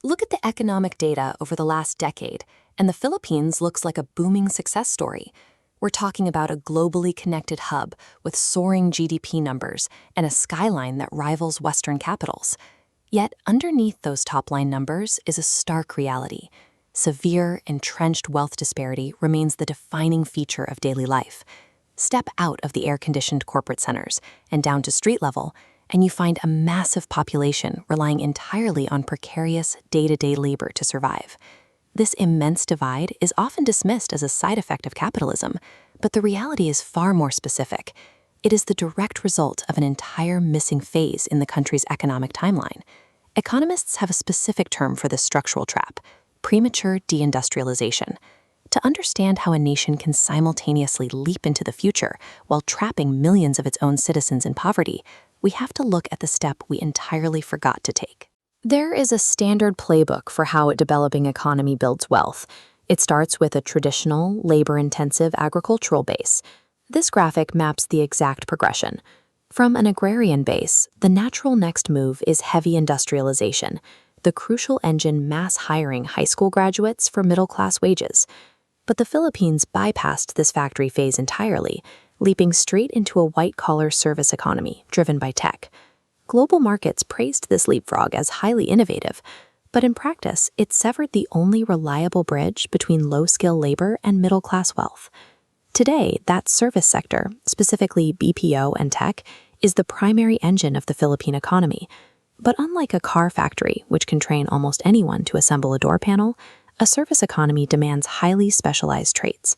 Look at the economic data over the last decade, and the Philippines looks like a booming success story. We're talking about a globally connected hub with soaring GDP numbers and a skyline that rivals Western capitals. Yet underneath those top-line numbers is a stark reality. Severe, entrenched wealth disparity remains the defining feature of daily life. Step out of the air-conditioned corporate centers and down to street level, and you find a massive population relying entirely on precarious day-to-day labor to survive. This immense divide is often dismissed as a side effect of capitalism, but the reality is far more specific. It is the direct result of an entire missing phase in the country's economic timeline. Economists have a specific term for this structural trap: premature deindustrialization. To understand how a nation can simultaneously leap into the future while trapping millions of its own citizens in poverty, we have to look at the step we entirely forgot to take. There is a standard playbook for how a developing economy builds wealth. It starts with a traditional, labor-intensive agricultural base. This graphic maps the exact progression. From an agrarian base, the natural next move is heavy industrialization, the crucial engine mass hiring high school graduates for middle-class wages. But the Philippines bypassed this factory phase entirely, leaping straight into a white-collar service economy driven by tech. Global markets praised this leapfrog as highly innovative, but in practice, it severed the only reliable bridge between low-skill labor and middle-class wealth. Today, that service sector, specifically BPO and tech, is the primary engine of the Philippine economy. But unlike a car factory, which can train almost anyone to assemble a door panel, a service economy demands highly specialized traits.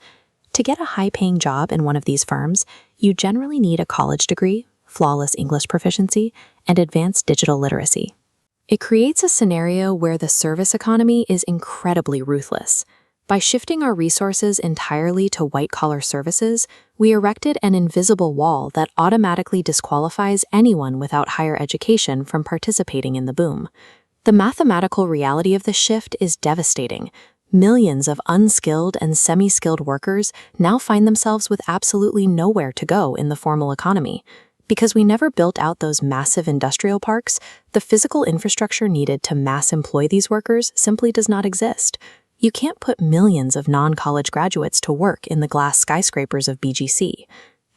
To get a high-paying job in one of these firms, you generally need a college degree, flawless English proficiency, and advanced digital literacy. It creates a scenario where the service economy is incredibly ruthless. By shifting our resources entirely to white-collar services, we erected an invisible wall that automatically disqualifies anyone without higher education from participating in the boom. The mathematical reality of this shift is devastating. Millions of unskilled and semi-skilled workers now find themselves with absolutely nowhere to go in the formal economy. Because we never built out those massive industrial parks, the physical infrastructure needed to mass employ these workers simply does not exist. You can't put millions of non-college graduates to work in the glass skyscrapers of BGC.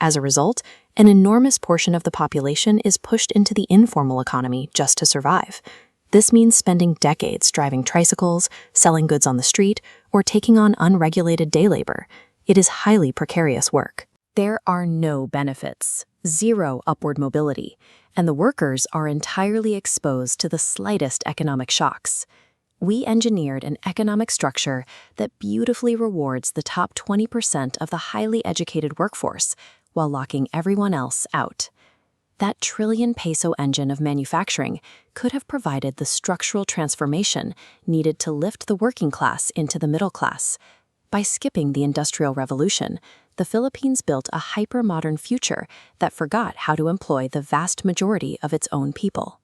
As a result, an enormous portion of the population is pushed into the informal economy just to survive. This means spending decades driving tricycles, selling goods on the street, or taking on unregulated day labor. It is highly precarious work. There are no benefits, zero upward mobility, and the workers are entirely exposed to the slightest economic shocks. We engineered an economic structure that beautifully rewards the top 20% of the highly educated workforce while locking everyone else out. That trillion-peso engine of manufacturing could have provided the structural transformation needed to lift the working class into the middle class. By skipping the Industrial Revolution, the Philippines built a hyper-modern future that forgot how to employ the vast majority of its own people.